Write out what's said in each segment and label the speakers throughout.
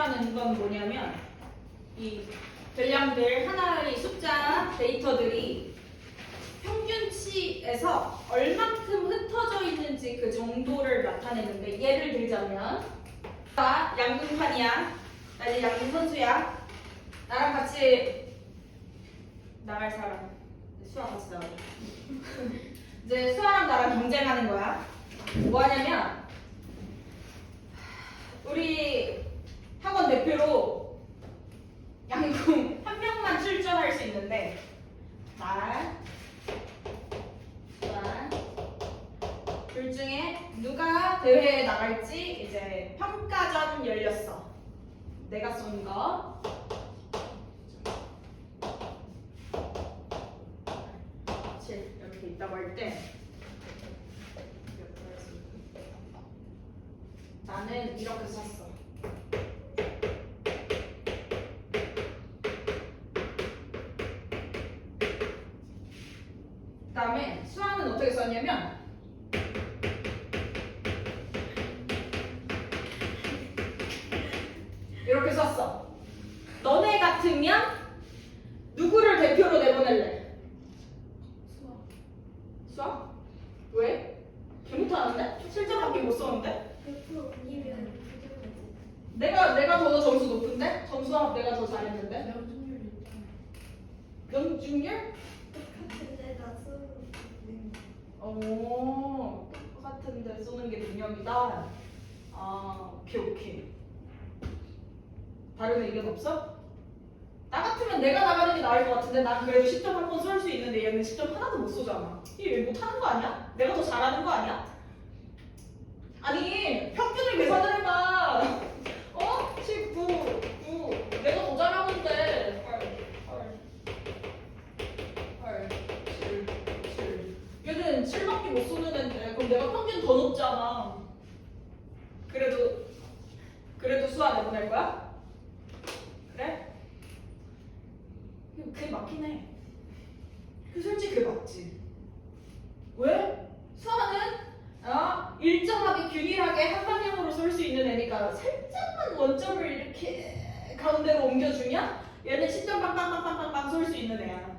Speaker 1: 데이터라는 건 뭐냐면 이 별량들 하나의 숫자 데이터들이 평균치에서 얼만큼 흩어져 있는지 그 정도를 나타내는데 예를 들자면 나 양궁판이야. 나 이제 양궁 선수야. 나랑 같이 나갈 사람. 수아 같이 나가. 이제 수아랑 나랑 경쟁하는 거야. 뭐 하냐면 우리 학원 대표로 양궁 한 명만 출전할 수 있는데 둘 중에 누가 대회에 나갈지 이제 평가전 열렸어. 내가 쏜 거. 이렇게 있다고 할 때 나는 이렇게 썼어. 그 다음에 수아는 어떻게 썼냐면 이렇게 썼어. 너네 같으면 누구를 대표로 내보낼래? 수아? 왜? 개 못하는데? 실전밖에 못 썼는데? 내가 더 점수 높은데? 점수합 내가 더 잘했는데? 명중률? 똑같은데 쏘는 게 능력이다. 아, 오케이. 다른 의견 없어? 나 같으면 내가 나가는 게 나을 것 같은데 난 그래도 10점 한 번 쏠 수 있는데 얘는 10점 하나도 못 쏘잖아. 얘 못하는 거 아니야? 내가 더 잘하는 거 아니야? 아니 평균을 계산을 해봐. 19, 9 내가 더 잘하는데 8, 7 얘는 7밖에 못 쏘는 애인데 그럼 내가 평균 더 높잖아. 그래도 수아 내보낼 거야? 그래? 그게 맞긴 해. 솔직히 그게 맞지. 왜? 수아는 일정하게 균일하게 한 방향으로 쏠 수 있는 애니까 살짝만 원점을 이렇게 가운데로 옮겨주면 얘는 10점 빵빵빵빵빵 쏠 수 있는 애야.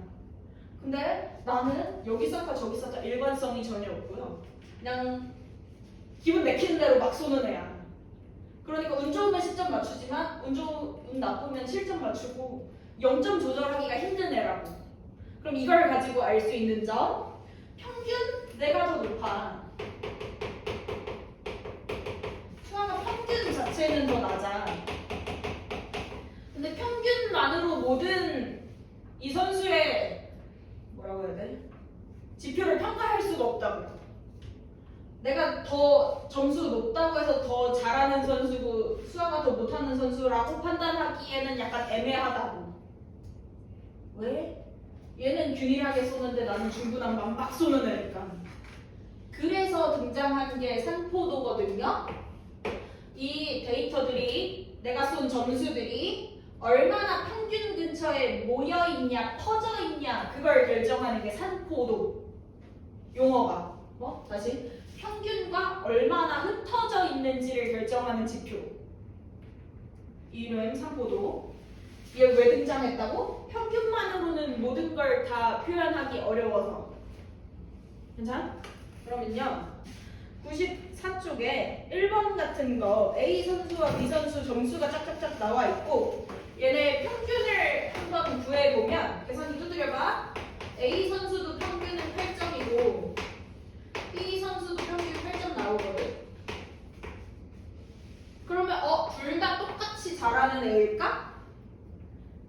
Speaker 1: 근데 나는 여기 쌓다 저기 쌓다 일관성이 전혀 없고요. 그냥 기분 내키는 대로 막 쏘는 애야. 그러니까 운 좋으면 10점 맞추지만 운 나쁘면 7점 맞추고 0점 조절하기가 힘든 애라고. 그럼 이걸 가지고 알 수 있는 점 평균 내가 더 높아. 수아가 평균 자체는 더 낮아. 근데 평균만으로 모든 이 선수의 뭐라고 해야 돼? 지표를 평가할 수가 없다고. 내가 더 점수 높다고 해서 더 잘하는 선수고 수아가 더 못하는 선수라고 판단하기에는 약간 애매하다고. 왜? 얘는 균일하게 쏘는데 나는 중구난방 막 쏘는 애니까. 그래서 등장한 게 산포도거든요. 이 데이터들이 내가 쏜 점수들이 얼마나 평균 근처에 모여있냐 퍼져있냐 그걸 결정하는 게 산포도. 용어가 뭐? 다시 평균과 얼마나 흩어져 있는지를 결정하는 지표. 이름 산포도. 얘 왜 등장했다고? 평균만으로는 모든 걸 다 표현하기 어려워서. 괜찮아? 그러면요 94쪽에 1번 같은 거 A 선수와 B 선수 점수가 짝짝짝 나와 있고 얘네 평균을 한번 구해보면 계산기 두드려봐. A 선수도 평균은 8점이고 B 선수도 평균 8점 나오거든. 그러면 둘 다 똑같이 잘하는 애일까?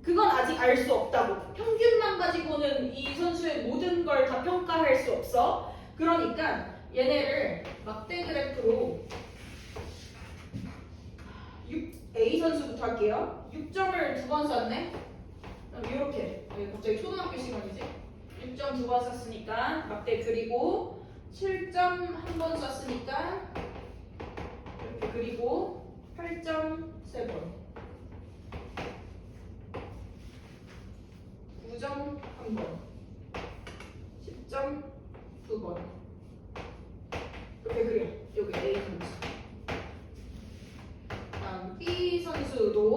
Speaker 1: 그건 아직 알 수 없다고. 평균만 가지고는 이 선수의 모든 걸 다 평가할 수 없어. 그러니까 얘네를 막대 그래프로 A 선수부터 할게요. 6점을 2번 썼네. 그럼 이렇게 갑자기 초등학교 시간이지? 6점 2번 썼으니까 막대 그리고 7점 1번 썼으니까 이렇게 그리고 8점 3번 9점 1번 10점 2번 이렇게 그려. 여기 A 선수. 다음 B 선수도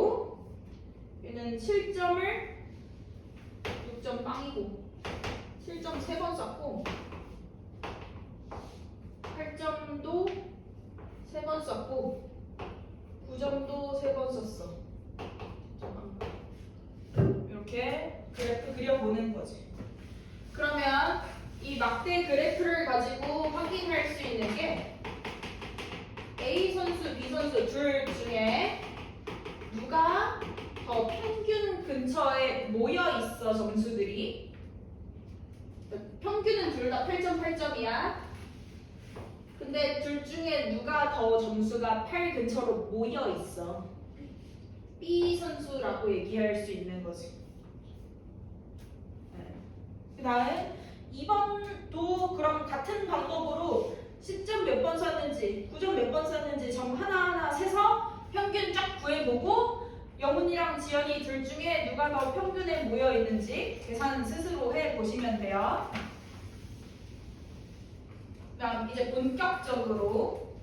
Speaker 1: 3번 썼고 9점도 3번 썼어. 이렇게 그래프 그려보는 거지. 그러면 이 막대 그래프를 가지고 확인할 수 있는 게 A 선수, B 선수 둘 중에 누가 더 평균 근처에 모여 있어 점수들이. 평균은 둘 다 8.8점이야. 근데 둘 중에 누가 더 점수가 8 근처로 모여 있어. B 선수라고 얘기할 수 있는 거지. 그 다음 2번도 그럼 같은 방법으로 10점 몇 번 썼는지 9점 몇 번 썼는지 점 하나하나 세서 평균 쫙 구해보고 영훈이랑 지연이 둘 중에 누가 더 평균에 모여 있는지 계산 스스로 해보시면 돼요. 그다음 이제 본격적으로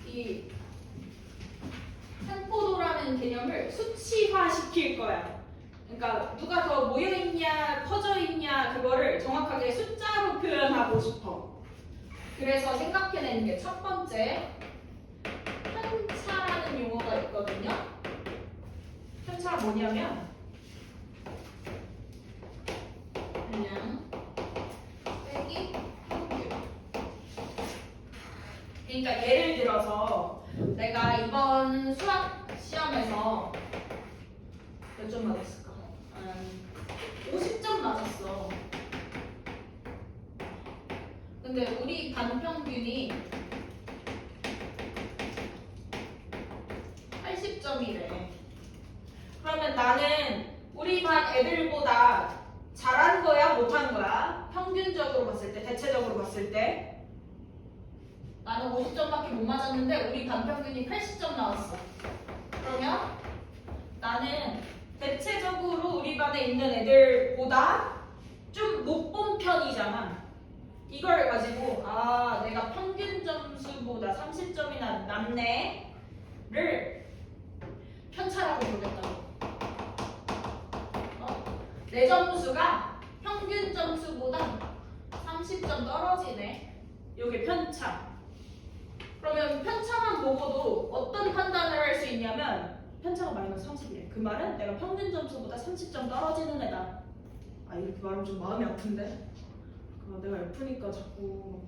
Speaker 1: 이 산포도라는 개념을 수치화 시킬 거야. 그러니까 누가 더 모여있냐 퍼져있냐 그거를 정확하게 숫자로 표현하고 싶어. 그래서 생각해낸 게 첫 번째 편차라는 용어가 있거든요. 편차가 뭐냐면 그냥 빼기 평균. 그러니까 예를 들어서 내가 이번 수학 시험에서 몇 점 맞았을까? 50점 맞았어. 근데 우리 반 평균이 80점이래. 그러면 나는 우리 반 애들보다 잘한 거야, 못한 거야? 평균적으로 봤을 때, 대체적으로 봤을 때 나는 50점밖에 못 맞았는데 우리 반 평균이 80점 나왔어. 그러면 나는 대체적으로 우리 반에 있는 애들보다 좀 못 본 편이잖아. 이걸 가지고 아 내가 평균 점수보다 30점이나 낮네를 편차라고 부르겠다고. 내 점수가 평균 점수보다 30점 떨어지네. 이게 편차. 그러면 편차만 보고도 어떤 판단을 할 수 있냐면 편차가 마이너스 30이래. 그 말은 내가 평균 점수보다 30점 떨어지는 애다. 아 이렇게 말하면 좀 마음이 아픈데. 내가 F니까 자꾸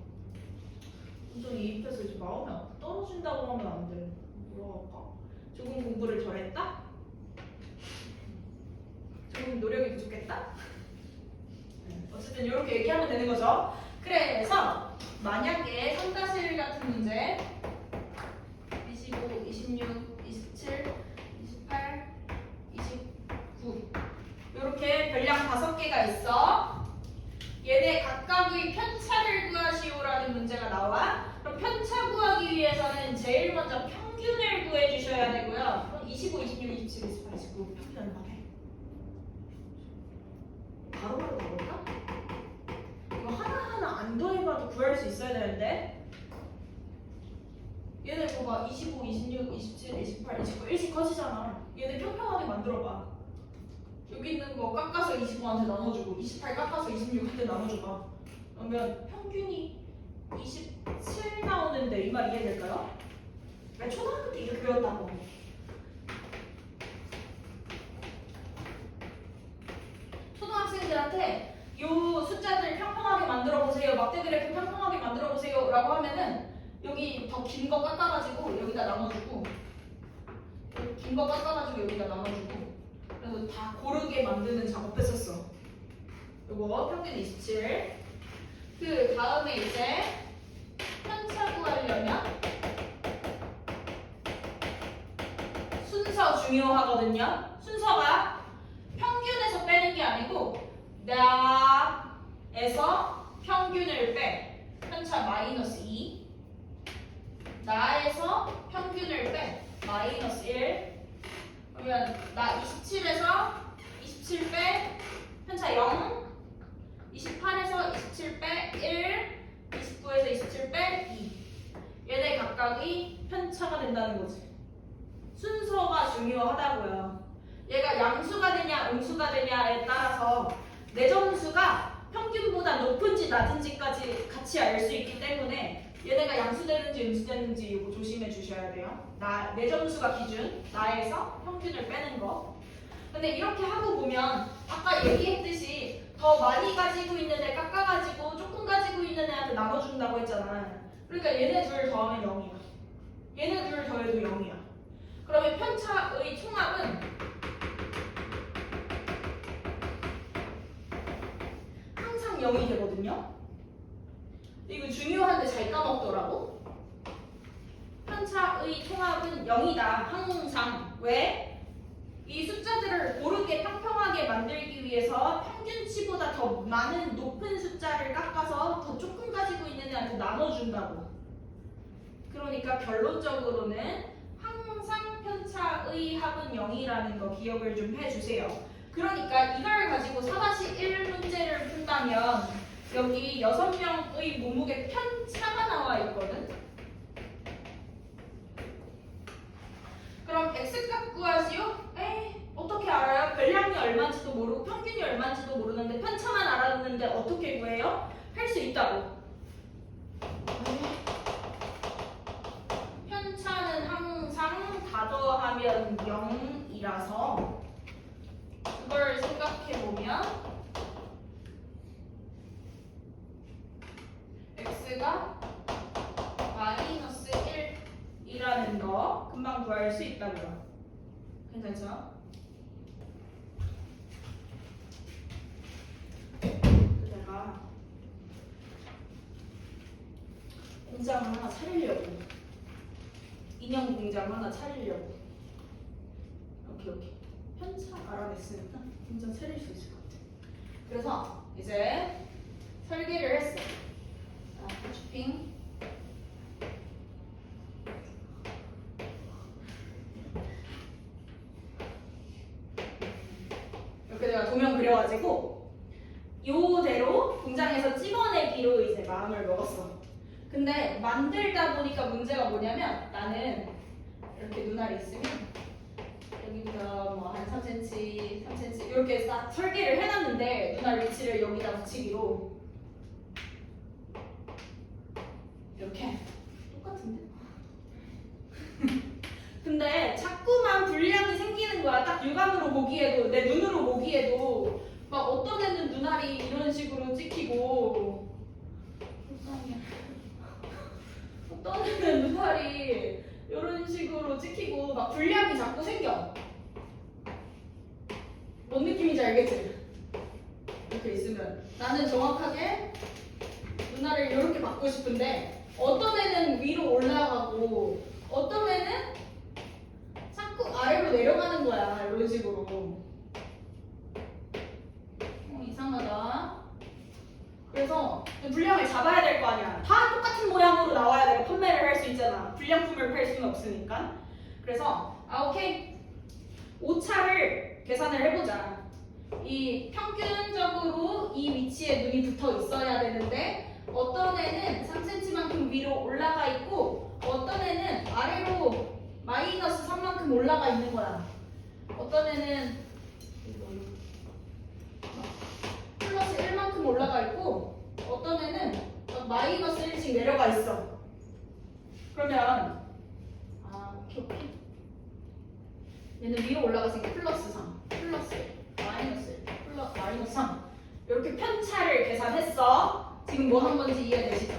Speaker 1: 완전 이입해서 이제 마음이 떨어진다고 하면 안 돼. 뭐라고 할까? 조금 공부를 덜 했다? 조금 노력이 부족했다? 어쨌든 이렇게 얘기하면 되는 거죠. 그래서 만약에 3-1 같은 문제 25, 26, 27, 28, 29 이렇게 별량 5개가 있어. 얘네 각각의 편차를 구하시오라는 문제가 나와. 그럼 편차 구하기 위해서는 제일 먼저 평균을 구해주셔야 되고요. 그럼 25, 26, 27, 28, 29 평균 얼마래? 바로바로 가볼까? 이거 하나하나 안 더해봐도 구할 수 있어야 되는데 얘네 봐봐 25, 26, 27, 28, 29 일씩 커지잖아. 얘네 평평하게 만들어봐. 여기 있는 거 깎아서 25한테 나눠주고 28 깎아서 26한테 나눠줘봐. 그러면 평균이 27 나오는데 이 말 이해될까요? 내가 초등학교 때 이렇게 배웠다고. 초등학생들한테 요 숫자들 평평하게 만들어 보세요. 막대 그래프 평평하게 만들어 보세요 라고 하면은 여기 더 긴 거 깎아가지고 여기다 나눠주고 긴 거 깎아가지고 여기다 나눠주고 그래서 다 고르게 만드는 작업했었어. 요거 평균 27. 그 다음에 이제 편차 구하려면 순서 중요하거든요. 순서가 평균에서 빼는 게 아니고 나에서 평균을 빼. 편차 마이너스 2. 나에서 평균을 빼. 마이너스 1. 그러면 나 27에서 27 빼. 편차 0. 28에서 27 빼. 1. 29에서 27 빼. 2. 얘네 각각이 편차가 된다는 거지. 순서가 중요하다고요. 얘가 양수가 되냐 음수가 되냐에 따라서 내 점수가 평균보다 높은지 낮은지까지 같이 알 수 있기 때문에 얘네가 양수되는지 음수되는지 이거 조심해 주셔야 돼요. 내 점수가 기준, 나에서 평균을 빼는 거. 근데 이렇게 하고 보면 아까 얘기했듯이 더 많이 가지고 있는 애 깎아가지고 조금 가지고 있는 애한테 나눠준다고 했잖아. 그러니까 얘네 둘 더하면 0이야. 얘네 둘 더해도 0이야. 그러면 편차의 총합은 항상 0이 되거든요. 이거 중요한데 잘 까먹더라고. 편차의 총합은 0이다. 항상. 왜? 이 숫자들을 고르게 평평하게 만들기 위해서 평균치보다 더 많은 높은 숫자를 깎아서 더 조금 가지고 있는 애한테 나눠준다고. 그러니까 결론적으로는 항상 편차의 합은 0이라는 거 기억을 좀 해주세요. 그러니까 이걸 가지고 4-1 문제를 푼다면 여기 6명의 몸무게 편차가 나와 있거든. 그럼 x값 구하시오? 어떻게 알아요? 별량이 얼마인지도 모르고 평균이 얼마인지도 모르는데 편차만 알았는데 어떻게 구해요? 할 수 있다고. 편차는 항상 다 더하면 0이라서 그걸 생각해보면 x가 마이너스 1이라는 거 금방 구할 수 있다고요. 괜찮죠? 그다가 공장 하나 차리려고, 인형 공장 하나 차리려고. 오케이. 편차 알아냈으니까 공장 차릴 수 있을 것 같아. 그래서 이제 설계를 했어. 자, 쇼핑. 이렇게 내가 도면 그려가지고 요대로 공장에서 찍어내기로 이제 마음을 먹었어. 근데 만들다 보니까 문제가 뭐냐면 나는 이렇게 눈알이 있으면 여기부터 뭐 한 3cm, 3cm 이렇게 딱 설계를 해놨는데 눈알 위치를 여기다 붙이기로 이렇게 똑같은데? 근데 자꾸만 불량이 생기는 거야. 딱 육안으로 보기에도, 내 눈으로 보기에도 막 어떤 애는 눈알이 이런 식으로 찍히고 어떤 애는 눈알이 이런 식으로 찍히고 막 불량이 자꾸 생겨. 뭔 느낌인지 알겠지? 이렇게 있으면 나는 정확하게 눈알을 이렇게 받고 싶은데 어떤 애는 위로 올라가고 어떤 애는 자꾸 아래로 내려가는 거야. 이런 식으로. 이상하다. 그래서 분량을 잡아야 될 거 아니야. 다 똑같은 모양으로 나와야 되고 판매를 할 수 있잖아. 불량품을 팔 수는 없으니까. 그래서 오케이. 오차를 계산을 해보자. 이 평균적으로 이 위치에 눈이 붙어 있어야 되는데 어떤 애는 3cm만큼 위로 올라가 있고 어떤 애는 아래로 마이너스 3만큼 올라가 있는 거야. 어떤 애는 플러스 1만큼 올라가 있고 어떤 애는 마이너스 1씩 내려가 있어. 그러면 오케이. 얘는 위로 올라갔으니까 플러스 3, 플러스 1, 마이너스 1, 플러스 마이너스 3 이렇게 편차를 계산했어. 지금 뭐 한 건지 이해되시죠?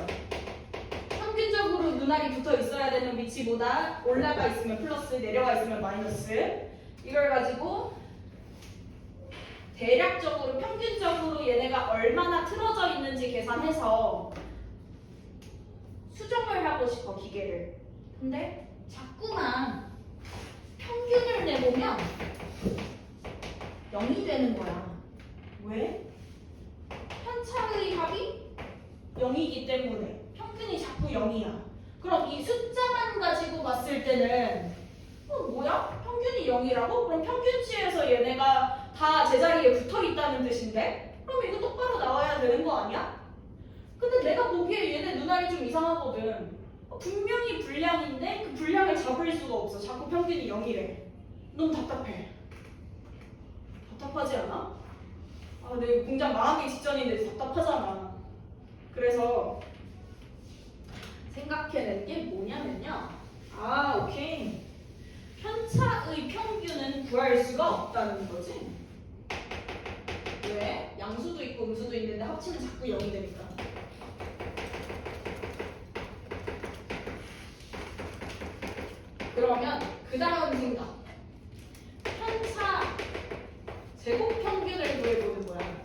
Speaker 1: 평균적으로 눈알이 붙어 있어야 되는 위치보다 올라가 있으면 플러스, 내려가 있으면 마이너스. 이걸 가지고 대략적으로 평균적으로 얘네가 얼마나 틀어져 있는지 계산해서 수정을 하고 싶어, 기계를. 근데 자꾸만 평균을 내보면 0이 되는 거야. 왜? 편차의 합이 0이기 때문에 평균이 자꾸 0이야. 그럼 이 숫자만 가지고 봤을 때는 뭐야? 평균이 0이라고? 그럼 평균치에서 얘네가 다 제자리에 붙어 있다는 뜻인데? 그럼 이거 똑바로 나와야 되는 거 아니야? 근데 내가 보기에 얘네 눈알이 좀 이상하거든. 분명히 불량인데 그 불량을 잡을 수가 없어. 자꾸 평균이 0이래. 너무 답답해. 답답하지 않아? 내 공장 망하기 직전인데 답답하잖아. 그래서 생각해낸 게 뭐냐면요. 아, 오케이. 편차의 평균은 구할 수가 없다는 거지. 왜? 양수도 있고 음수도 있는데 합치면 자꾸 0이 되니까. 그러면 그 다음 생각. 편차 제곱 평균을 구해보는 거야.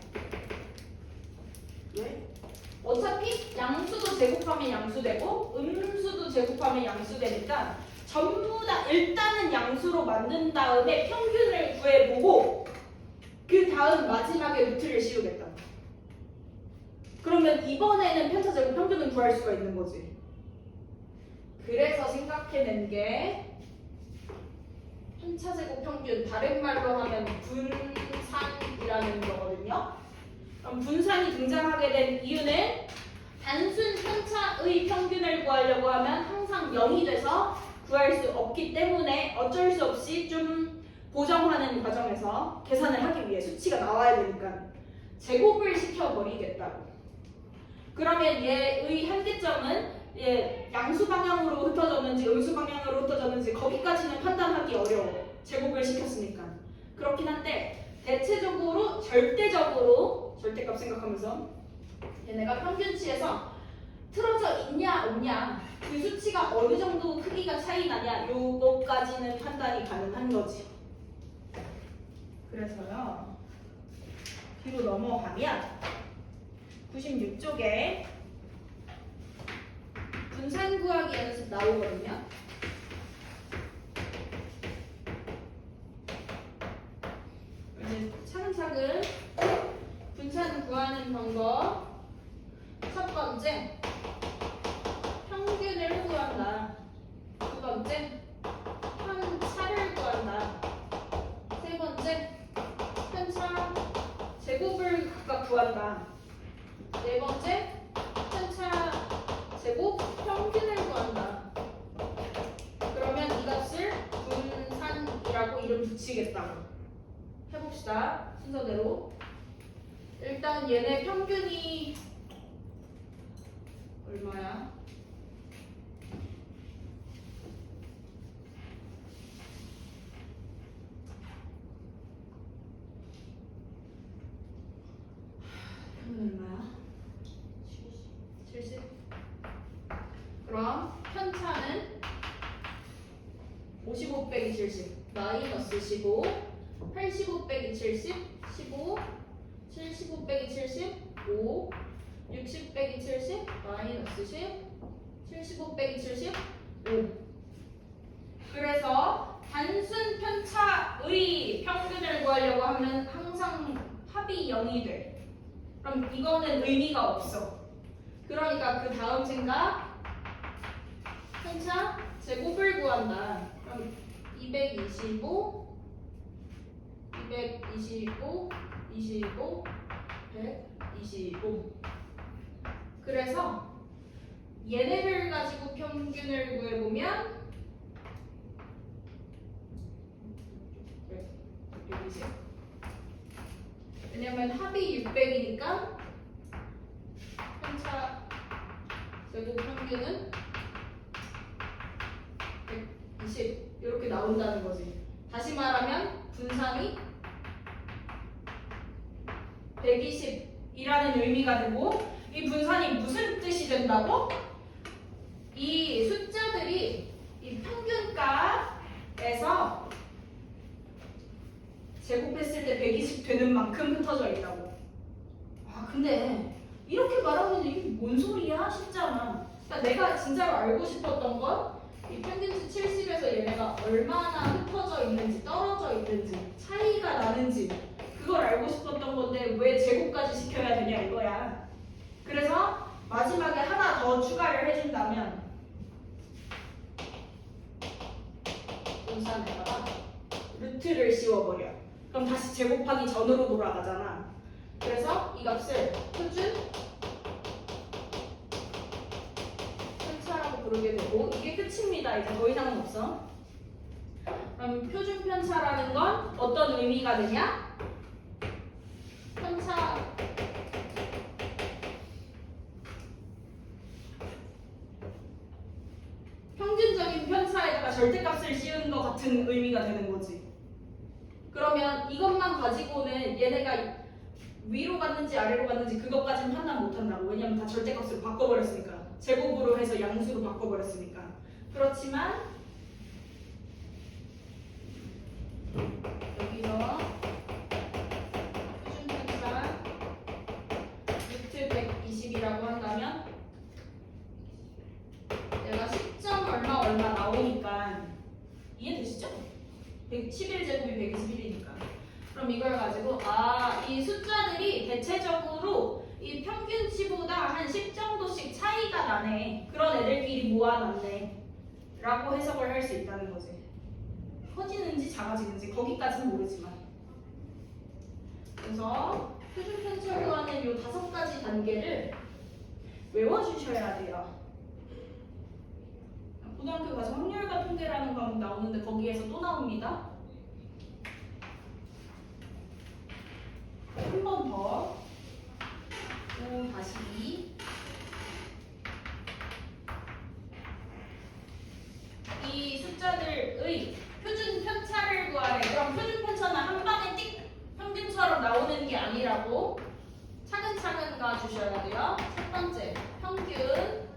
Speaker 1: 왜? 어차피 양수도 제곱하면 양수되고 음수도 제곱하면 양수되니까 전부 다 일단은 양수로 만든 다음에 평균을 구해보고 그 다음 마지막에 루트를 씌우겠다. 그러면 이번에는 편차 제곱 평균은 구할 수가 있는 거지. 그래서 생각해낸 게 편차 제곱 평균, 다른 말로 하면 분산이라는 거거든요. 그럼 분산이 등장하게 된 이유는 단순 편차의 평균을 구하려고 하면 항상 0이 돼서 구할 수 없기 때문에 어쩔 수 없이 좀 보정하는 과정에서 계산을 하기 위해 수치가 나와야 되니까 제곱을 시켜버리겠다고. 그러면 얘의 한계점은 양수 방향으로 흩어졌는지 음수 방향으로 흩어졌는지 거기까지는 판단하기 어려워. 제곱을 시켰으니까. 그렇긴 한데 대체적으로 절대적으로 절대값 생각하면서 얘네가 평균치에서 틀어져 있냐 없냐 그 수치가 어느 정도 크기가 차이 나냐 요거까지는 판단이 가능한 거지. 그래서요 뒤로 넘어가면 96쪽에 분산 구하기 연습 나오거든요. 이제 차근차근 분산 구하는 방법. 첫 번째, 평균을 구한다. 두 번째, 편차를 구한다. 세 번째, 편차 제곱을 각각 구한다. 네 번째, 편차 제곱 평균을 구한다. 그러면 이 값을 분산이라고 이름 붙이겠다고. 해봅시다. 순서대로. 일단 얘네 평균이 얼마야? 평균 얼마야? 70. 그럼 편차는 55 빼기 70 마이너스 15 85 빼기 70 15 75 빼기 70 5 60 빼기 70 마이너스 10 75 빼기 70 5. 그래서 단순 편차의 평균을 구하려고 하면 항상 합이 0이 돼. 그럼 이거는 의미가 없어. 그러니까 그 다음 생각 편차 제곱을 구한다. 그럼 225 225 25 125. 그래서 얘네를 가지고 평균을 구해보면 120. 왜냐면 합이 600이니까 편차 제곱 평균은 120 이렇게 나온다는 거지. 다시 말하면 분산이 120이라는 의미가 되고, 이 분산이 무슨 뜻이 된다고? 이 숫자들이 이 평균값에서 제곱했을 때 120 되는 만큼 흩어져 있다고. 아 근데 이렇게 말하면 이게 뭔 소리야 싶잖아. 그러니까 내가 진짜로 알고 싶었던 건 이 평균치 70에서 얘네가 얼마나 흩어져 있는지 떨어져 있는지 차이가 나는지 그걸 알고 싶었던 건데 왜 제곱까지 시켜야 되냐 이거야. 그래서 마지막에 하나 더 추가를 해준다면 분산에다가 루트를 씌워버려. 그럼 다시 제곱하기 전으로 돌아가잖아. 그래서 이 값을 표준 편차라고 부르게 되고, 이게 끝입니다. 이제 더 이상은 없어. 그럼 표준 편차라는 건 어떤 의미가 되냐? 편차 평균적인 편차에다가 절대값을 씌우는 것 같은 의미가 되는 거지. 그러면 이것만 가지고는 얘네가 위로 갔는지 아래로 갔는지 그것까지는 판단 못한다고. 왜냐면 다 절대값으로 바꿔버렸으니까. 제곱으로 해서 양수로 바꿔버렸으니까. 그렇지만 여기서 표준편차 루트 120이라고 한다면 내가 10점 얼마 나오니까 이해되시죠? 11제곱이 121이니까. 그럼 이걸 가지고 이 숫자들이 대체적으로 이 평균치보다 한 10 정도씩 차이가 나네. 그런 애들끼리 모아놨네. 라고 해석을 할 수 있다는 거지. 커지는지 작아지는지 거기까지는 모르지만. 그래서 표준편차 구하는 이 5가지 단계를 외워주셔야 돼요. 고등학교 가서 확률과 통계라는 과목 나오는데 거기에서 또 나옵니다. 한 번 더. 또 다시 이 숫자들의 표준 편차를 구하래. 그럼 표준 편차는 한 방에 띡 평균처럼 나오는 게 아니라고 차근차근 가주셔야 돼요. 첫 번째 평균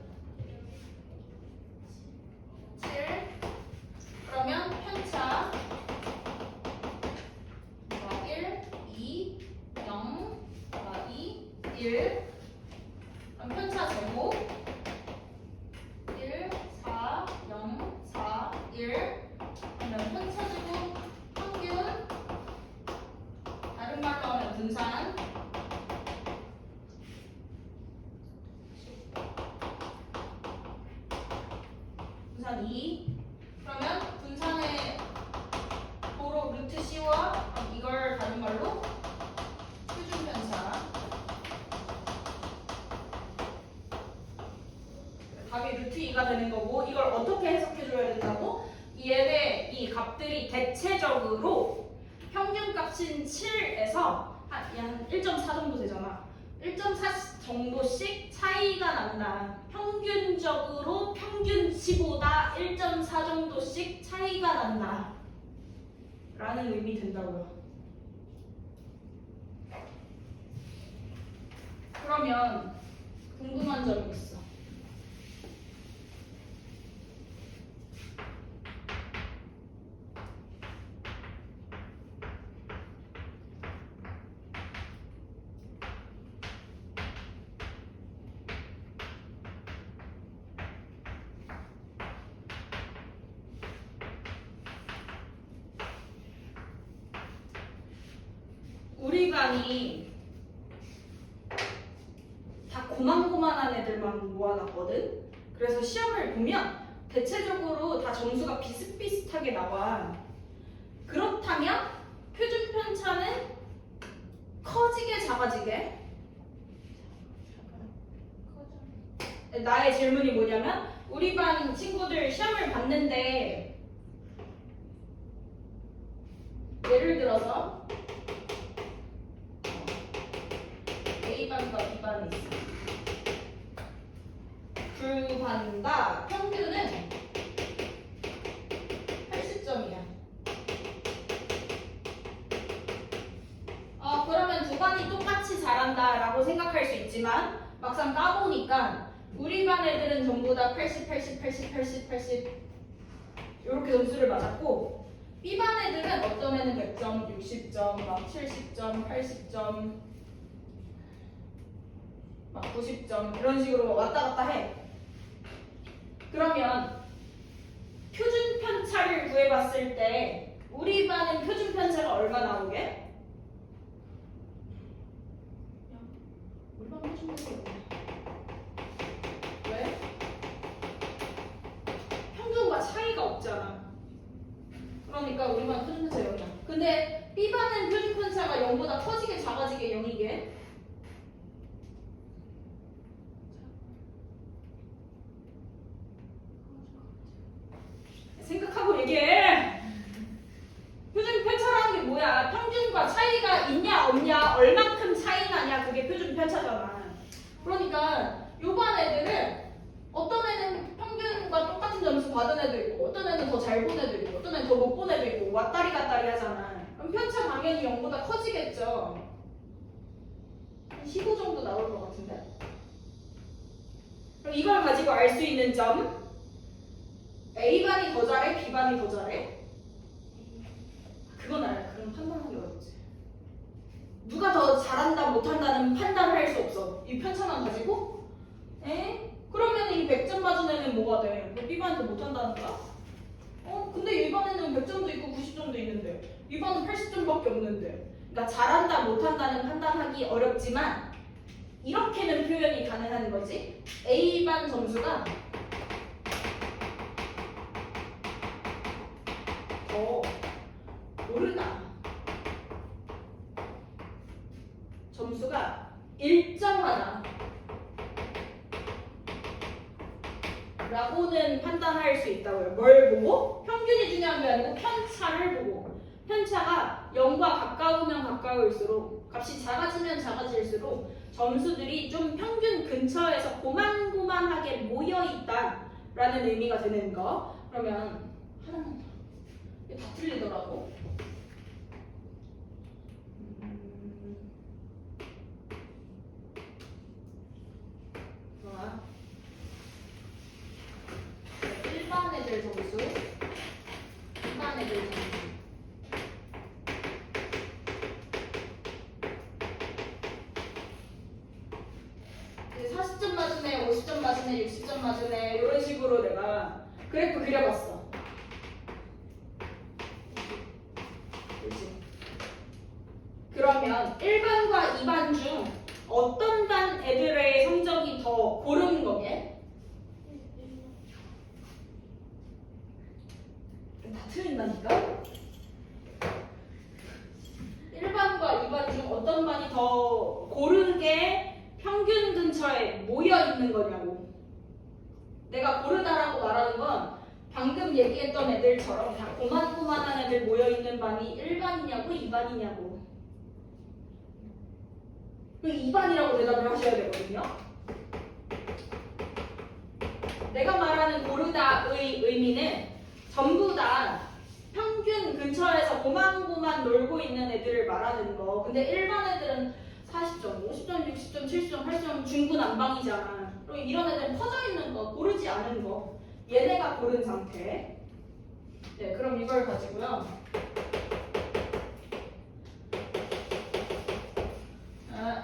Speaker 1: 7. 그러면 편차 1, 2, 0, 2, 1. 그럼 편차 제곱 1, 4, 0, 4, 1. 그러면 편차 제곱 평균, 다른 말로 하면 분산 분산 2. 그러면 분산의 도로 루트 C와 이걸 다른 말로 표준 편차. 답이 루트 2가 되는 거고, 이걸 어떻게 해석해줘야 된다고? 얘네 이 값들이 대체적으로 평균값인 7에서 한 1.4 정도 되잖아. 1.4 정도씩 차이가 난다. 평균적으로 평균치보다 1.4 정도씩 차이가 난다. 라는 의미 된다고요. 그러면 궁금한 점이 있어. 우리 반이 다 고만고만한 애들만 모아놨거든. 그래서 시험을 보면 대체적으로 다 점수가 비슷비슷하게 나와. 그렇다면 표준 편차는 커지게 작아지게? 나의 질문이 뭐냐면, 우리 반 친구들 시험을 봤는데 예를 들어서 A반과 B반이 있어. 두 반 다 평균은 80점이야. 그러면 두 반이 똑같이 잘한다라고 생각할 수 있지만 막상 까보니까 우리 반 애들은 전부 다 80, 80, 80, 80, 80 이렇게 점수를 맞았고, B반 애들은 어떤 애는 100점, 60점, 막 70점, 80점, 막 90점 이런 식으로 왔다 갔다 해. 그러면 표준 편차를 구해봤을 때 우리 반은 표준 편차가 얼마 나오게? 우리 반 표준 편차가 왜? 평균과 차이가 없잖아. 그러니까 우리 반 표준 편차 0이야. 근데 B반은 표준 편차가 0보다 커지게 작아지게 0이게? 생각하고 얘기해. 표준 편차라는 게 뭐야? 평균과 차이가 있냐 없냐, 얼만큼 차이 나냐, 그게 표준 편차잖아. 그러니까 요반 애들은 어떤 애는 평균과 똑같은 점수 점수 받은 애도 있고 어떤 애는 더 잘 본 애도 있고 어떤 애는 더 못 본 애도 있고 왔다리 갔다리 하잖아. 그럼 편차 당연히 0보다 커지겠죠. 한 15 정도 나올 것 같은데. 그럼 이걸 가지고 알 수 있는 점 A반이 더 잘해? B반이 더 잘해? 그건 알아. 그건 판단하기 어렵지. 누가 더 잘한다 못한다는 판단을 할 수 없어. 이 편차만 가지고? 그러면 이 100점 맞은 애는 뭐가 돼? 왜 B반이 더 못한다는 거야? 근데 이반에는 100점도 있고 90점도 있는데 이반은 80점밖에 없는데. 그러니까 잘한다 못한다는 판단하기 어렵지만 이렇게는 표현이 가능한 거지. A반 점수가 더 오르다. 점수가 일정하다. 라고는 판단할 수 있다고요. 뭘 보고? 평균이 중요한 게 아니고 편차를 보고. 편차가 0과 가까우면 가까울수록 값이 작아지면 작아질수록 점수들이 좀 평균 근처에서 고만고만하게 모여있다라는 의미가 되는 거. 그러면 하나만 더. 이게 다 틀리더라고. 좋아. 일반 애들 점수. 일반 애들 점수. 40점 맞은 애, 50점 맞은 애, 60점 맞은 애 이런 식으로 내가 그래프 그려봤어. 그렇지. 그러면 1반과 2반 중 어떤 반 애들의 성적이 더 고른 거게? 다 틀린다니까? 1반과 2반 중 어떤 반이 더 고르게 평균 근처에 모여 있는 거냐고. 내가 고르다라고 말하는 건 방금 얘기했던 애들처럼 다 고만고만한 애들 모여 있는 반이 1반이냐고 2반이냐고. 그 2반이라고 대답을 하셔야 되거든요. 내가 말하는 고르다의 의미는 전부 다 평균 근처에서 고만고만 놀고 있는 애들을 말하는 거. 근데 일반 애들은 40점, 50점, 60점, 70점, 80점 중구난방이잖아. 그럼 이런 애들은 퍼져 있는 거, 고르지 않은 거. 얘네가 고른 상태. 네, 그럼 이걸 가지고요.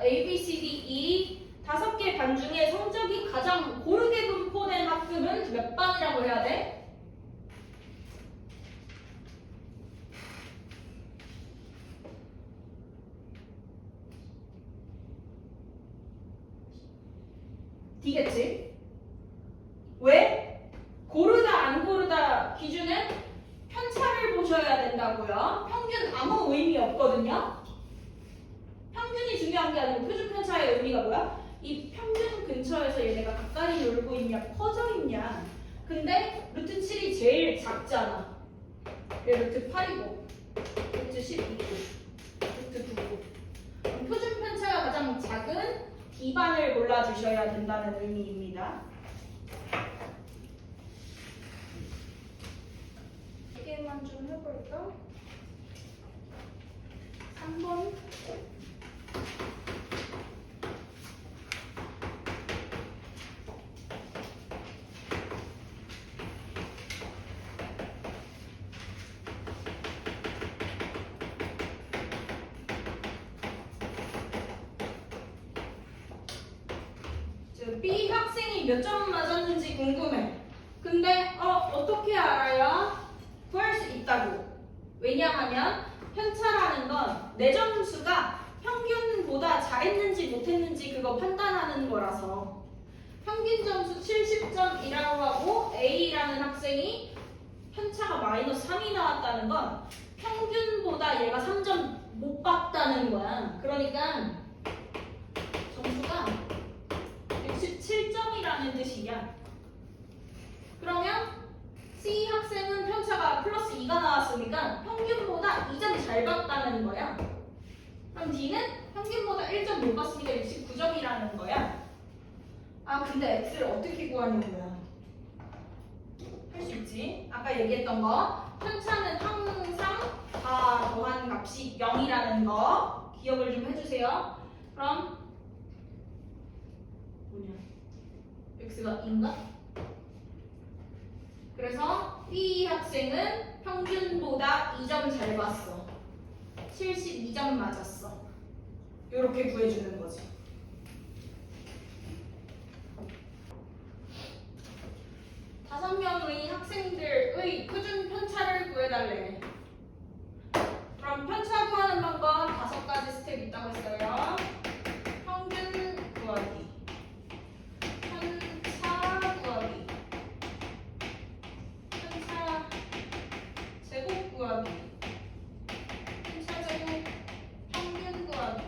Speaker 1: A, B, C, D, E 5개 반 중에 성적이 가장 고르게 분포된 학급은 몇 반이라고 해야 돼? D겠지? 왜? 고르다 안 고르다 기준은 편차를 보셔야 된다고요. 평균 아무 의미 없거든요. 평균이 중요한 게 아니고 표준 편차의 의미가 뭐야? 이 평균 근처에서 얘네가 가까이 놀고 있냐 퍼져 있냐. 근데 루트 7이 제일 작잖아. 그게 루트 8이고 루트 12고 루트 9고. 표준 편차가 가장 작은 D반을 골라주셔야 된다는 의미입니다. 3개만 좀 해볼까? 3번. B 학생이 몇 점 맞았는지 궁금해. 근데 어떻게 알아요? 구할 수 있다고. 왜냐하면 편차라는 건 내 점수가 평균보다 잘했는지 못했는지 그거 판단하는 거라서. 평균 점수 70점이라고 하고 A라는 학생이 편차가 마이너스 3이 나왔다는 건 평균보다 얘가 3점 못 받다는 거야. 그러니까 점수가 67점이라는 뜻이야. 그러면 C 학생은 편차가 플러스 2가 나왔으니까 평균보다 2점 잘 받다는 거야. 그럼 D는 평균보다 1점 못 받으니까 69점이라는 거야. 아 근데 X를 어떻게 구하는 거야? 할 수 있지? 아까 얘기했던 거 편차는 항상 다 더한 값이 0이라는 거 기억을 좀 해주세요. 그럼 뭐냐? x가 2인가? 그래서 B 학생은 평균보다 2점 잘 봤어. 72점 맞았어. 이렇게 구해주는 거지. 다섯 명의 학생들의 표준 편차를 구해달래. 그럼 편차 구하는 방법 5가지 스텝 있다고 했어요. 평균 구하기, 편차 구하기, 편차 제곱 구하기, 편차 제곱 평균 구하기.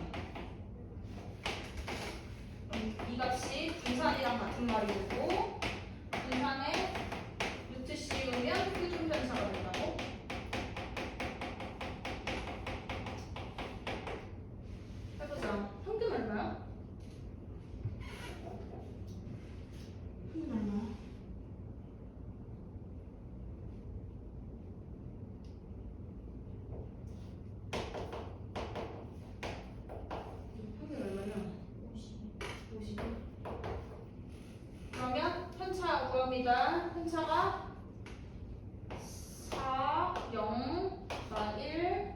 Speaker 1: 그럼 이 값이 분산이랑 같은 말이 되고 분산에 루트 씌우면 표준 편차가 된다고? 해보자. 평균 얼마야? 평균 얼마야? 평균 얼마냐? 50. 그러면 편차 구합니다. 편차가 4, 0, 4, 1,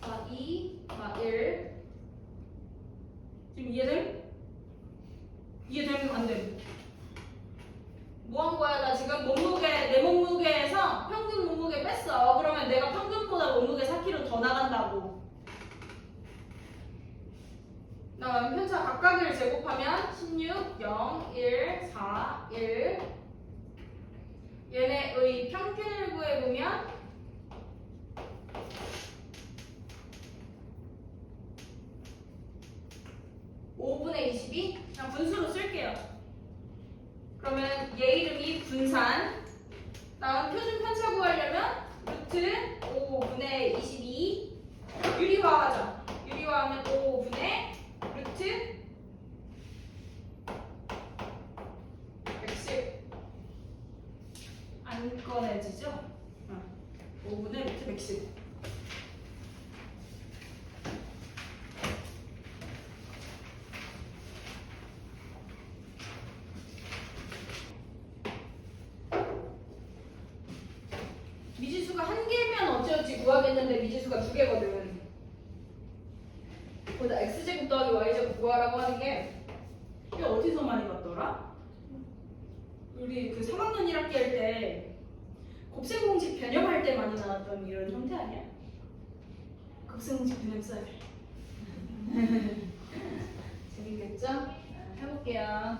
Speaker 1: 4, 2, 4, 1. 지금 이해됨? 이해되면 안 돼. 뭐 한 거야? 나 지금 내 몸무게에서 평균 몸무게 뺐어. 그러면 내가 평균보다 몸무게 4kg 더 나간다고. 나 편차 각각을 제곱하면 16, 0, 1, 4, 1. 얘네의 평균을 구해보면 5분의 22? 그냥 분수로 쓸게요. 그러면 얘 이름이 분산. 다음 표준 편차 구하려면 루트 5분의 22 유리화하자. 유리화하면 5분의 루트 110. 안 꺼내지죠? 5분의 루트 110. 미지수가 한 개면 어찌어찌 구하겠는데 미지수가 두 개거든. 거기다 x제곱 더하기 y제곱 구하라고 하는 게 이게 어디서 많이 봤더라? 우리 그 3학년 1학기 할 때 곱셈공식 변형할 때 많이 나왔던 이런 형태 아니야? 곱셈공식 변형 써야 돼. 재밌겠죠? 해볼게요.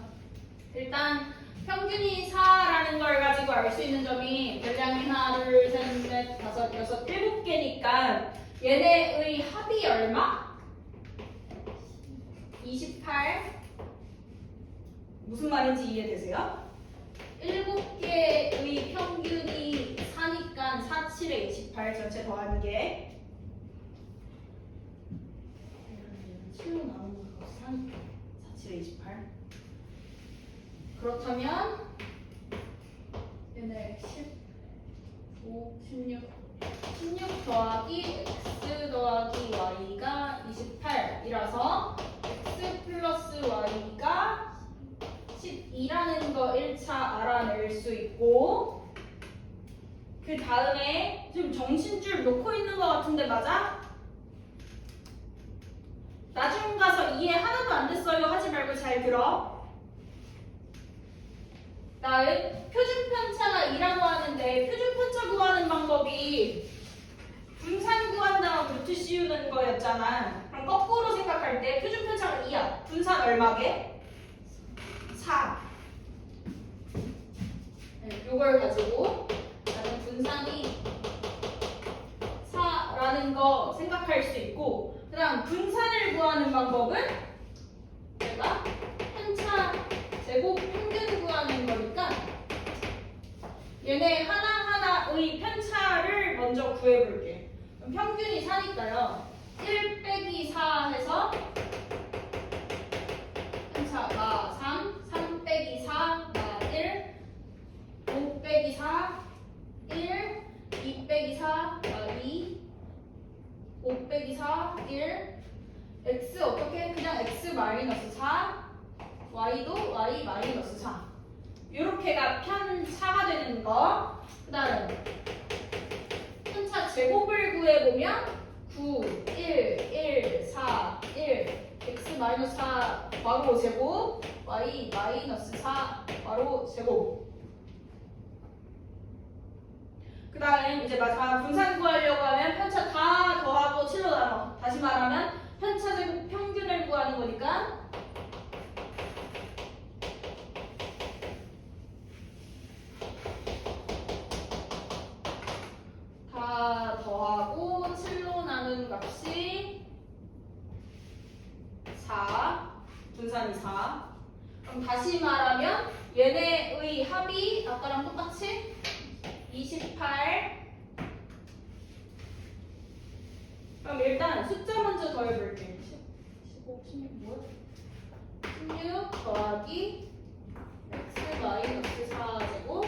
Speaker 1: 일단 평균이 4라는 걸 가지고 알 수 있는 점이 별량이 하나, 둘, 셋, 넷, 다섯, 여섯, 7개니까 얘네의 합이 얼마? 28. 무슨 말인지 이해되세요? 7개의 평균이 4니까 4, 7에 28 전체 더한 게 7로 나오는 거 4니까 4, 7에 28. 그렇다면 얘네 15, 16 더하기 x 더하기 y가 28이라서 x 플러스 y가 12라는 거 1차 알아낼 수 있고 그 다음에 지금 정신줄 놓고 있는 거 같은데 맞아? 나중 가서 이해 하나도 안 됐어요 하지 말고 잘 들어. 나의 표준 편차가 2라고 하는데 표준 편차 구하는 방법이 분산 구한 다음 루트 씌우는 거였잖아. 그럼 거꾸로 생각할 때 표준 편차가 2야. 분산 얼마게? 4. 네, 요걸 가지고 나는 분산이 4라는 거 생각할 수 있고 그 다음 분산을 구하는 방법은 내가 편차 제곱 평균 구하는 거니까 얘네 하나하나의 편차를 먼저 구해볼게. 그럼 평균이 4니까요. 1 빼기 4 해서 편차가 3, 3 빼기 4가 1, 5 빼기 4, 1, 4, 1. x 어떻게? 그냥 x 마이너스 4, y도 y 마이너스 4. 요렇게가 편차가 되는 거. 그 다음 편차 제곱을 구해보면 9, 1, 1, 4, 1 x 마이너스 4 괄호 제곱 y 마이너스 4 괄호 제곱. 그 다음 이제 마지막 분산 구하려고 하면 편차 다 더하고 7로 나눠. 다시 말하면 편차 제곱 평균을 구하는 거니까 다 더하고 7로 나눈 값이 4. 분산이 4. 그럼 다시 말하면 얘네의 합이 아까랑 똑같이 28. 그럼 일단 숫자 먼저 더해볼게. 15, 16 뭐야? 16 더하기 x 마이너스 4제곱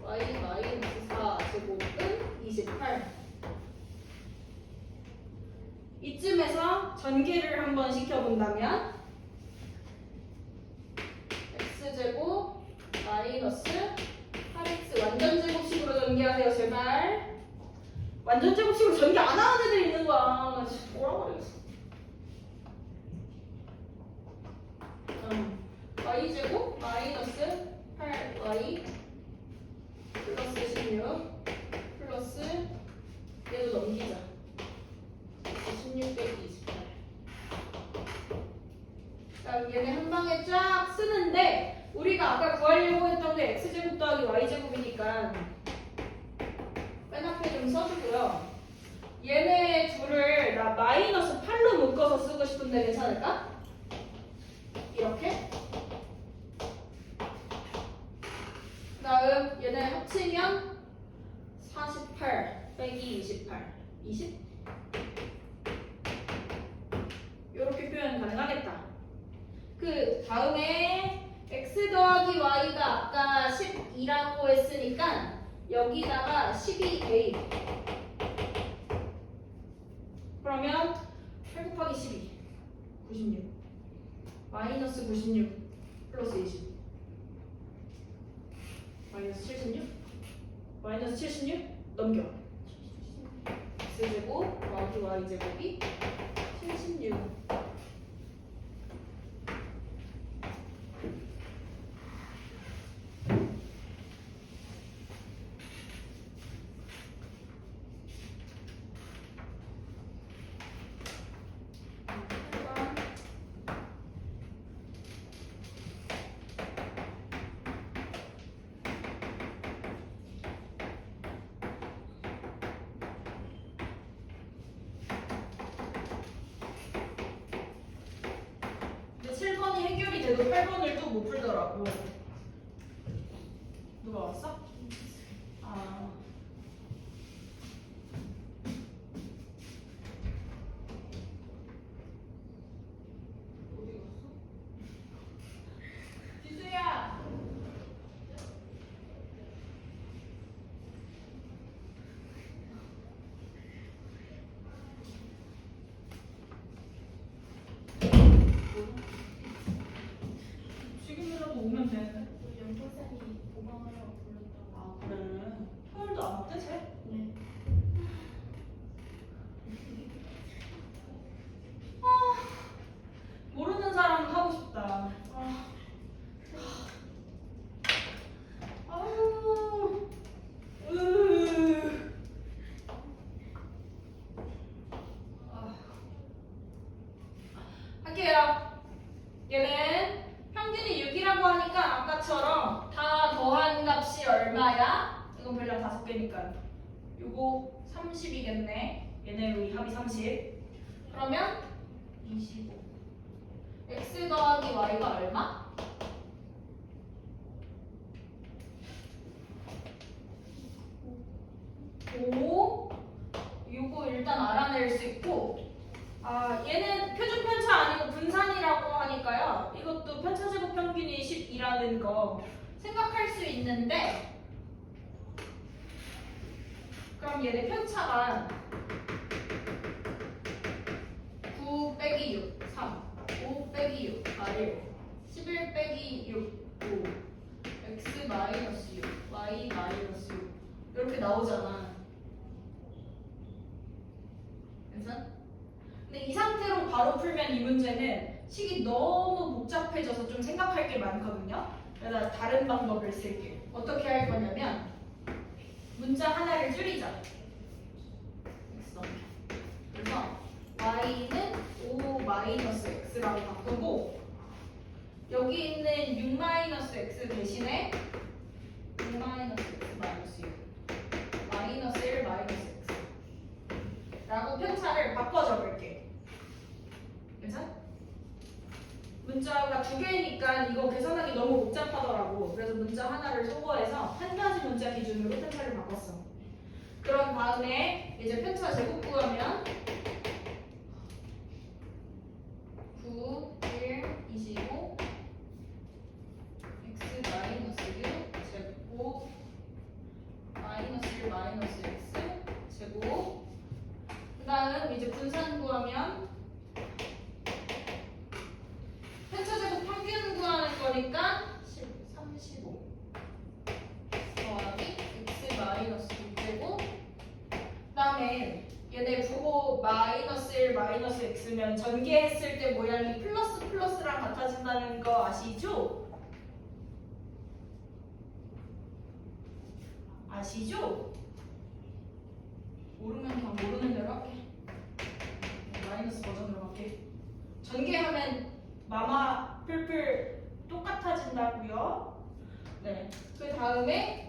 Speaker 1: y 마이너스 4제곱은 28. 이쯤에서 전개를 한번 시켜본다면 x제곱 마이너스 8x 완전제곱식으로 전개하세요 제발. 완전제곱식으로 전개 안 하는 애들 있는 거야. 나 진짜 뭐라고 그러겠어. y제곱 마이너스 8y 플러스 16 플러스 얘도 넘기자. 16 빼기 28. 그럼 얘네 한 방에 쫙 쓰는데 우리가 아까 구하려고 했던 게 x제곱 더하기 y제곱이니까 맨 앞에 좀 써주고요. 얘네 둘을 나 마이너스 8로 묶어서 쓰고 싶은데 괜찮을까? 이렇게. 그 다음 얘네 합치면 48 빼기 28 20? 이렇게 표현 가능하겠다. 그 다음에 x 더하기 y가 아까 12라고 했으니까 여기다가 12 대입. 그러면 8 곱하기 12 96 마이너스 96 플러스 20 마이너스 76 마이너스 76 넘겨. x제곱 더하기 y제곱이 76. 근데 7번이 해결이 돼도 8번을 또 못 풀더라고. 누가 왔어? 아. 어디 갔어? 지수야! 지금이라도 오면 되는데.
Speaker 2: 우리 연포쌤이 보강하라고 불렀다고.
Speaker 1: 아 그래. 토요일도 안 왔대 쟤?
Speaker 2: 네.
Speaker 1: 모르는 사람 하고 싶다. 아유. 할게요. 얘는 평균이 6이라고 하니까 아까처럼 다 더한 값이 얼마야? 이건 별량 5개니까 요거 30이겠네. 얘네 합이 30. 그러면 25. x 더하기 y가 얼마? 5. 요거 일단 알아낼 수 있고, 아 얘는 표준 편차 아니고 분산이라고 하니까요. 이것도 편차 제곱 평균이 10이라는 거 생각할 수 있는데, 그럼 얘네 편차가 9 빼기 6 3 5 빼기 6 4 11 빼기 6 5 x 마이너스 6 y 마이너스 6 이렇게 나오잖아. 괜찮아? 근데 이 상태로 바로 풀면 이 문제는 식이 너무 복잡해져서 좀 생각할 게 많거든요. 그래서 다른 방법을 쓸게요. 어떻게 할 거냐면 문자 하나를 줄이자. 됐어. 그래서 y는 5 마이너스 x라고 바꾸고 여기 있는 6 마이너스 x 대신에 6 마이너스 x 마이너스 6 마이너스 1 마이너스 x 라고 편차를 바꿔 적을게. 괜찮아? 문자가 두 개니까 이거 계산하기 너무 복잡하더라고. 그래서 문자 하나를 소거해서 한 가지 문자 기준으로 편차를 바꿨어. 그런 다음에 이제 편차 제곱 구하면 9, 1, 25 x 마이너스 6 제곱 마이너스 1 마이너스 x 제곱 그 다음 이제 분산 구하면 편차 제곱 평균 구하는 거니까 35 더하기 x 마이너스 6제곱 그 다음에 얘네 부호 마이너스 1 마이너스 x면 전개했을 때 모양이 플러스 플러스랑 같아진다는 거 아시죠? 아시죠? 모르면 그냥 모르는 대로 할게. 마이너스 버전으로 할게. 전개하면 마마 풀풀 똑같아진다고요. 네. 그 다음에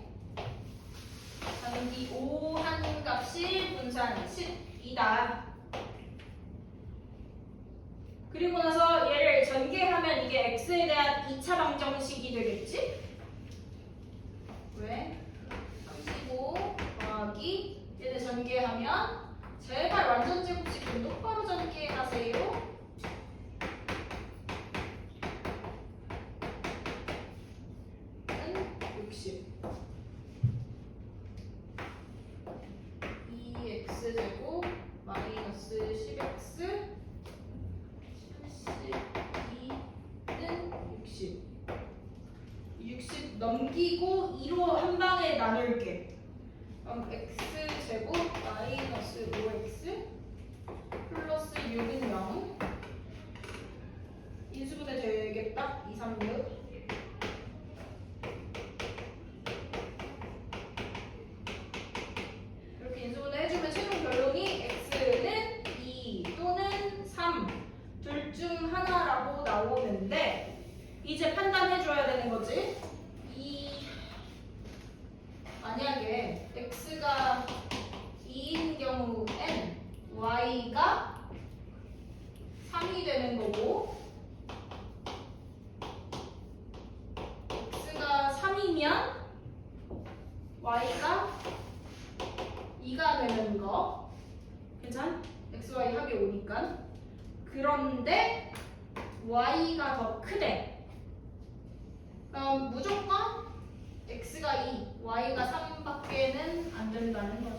Speaker 1: 이 5 한 값이 분산 10이다. 그리고 나서 얘를 전개하면 이게 x에 대한 2차 방정식이 되겠지? 왜? 35 더하기 얘를 전개하면 제발 완전 제곱식 좀 똑바로 전개하세요. 는 60 2x제곱 마이너스 10x 72는 60 60 넘기고 2로 한 방에 나눌게. 그럼 x제곱 마이너스 5x 플러스 6은 0 인수분해 되겠다. 2, 3, 6 이렇게 인수분해 해주면 최종 결론이 x는 2 또는 3 둘 중 하나라고 나오는데 이제 판단해줘야 되는 거지. 만약에 x가 2인 경우엔 y가 3이 되는 거고 x가 3이면 y가 2가 되는 거. 괜찮? x, y 합이 5니까. 그런데 y가 더 크대. 그럼 무조건 x가 2, y가 3밖에는 안 된다는 거.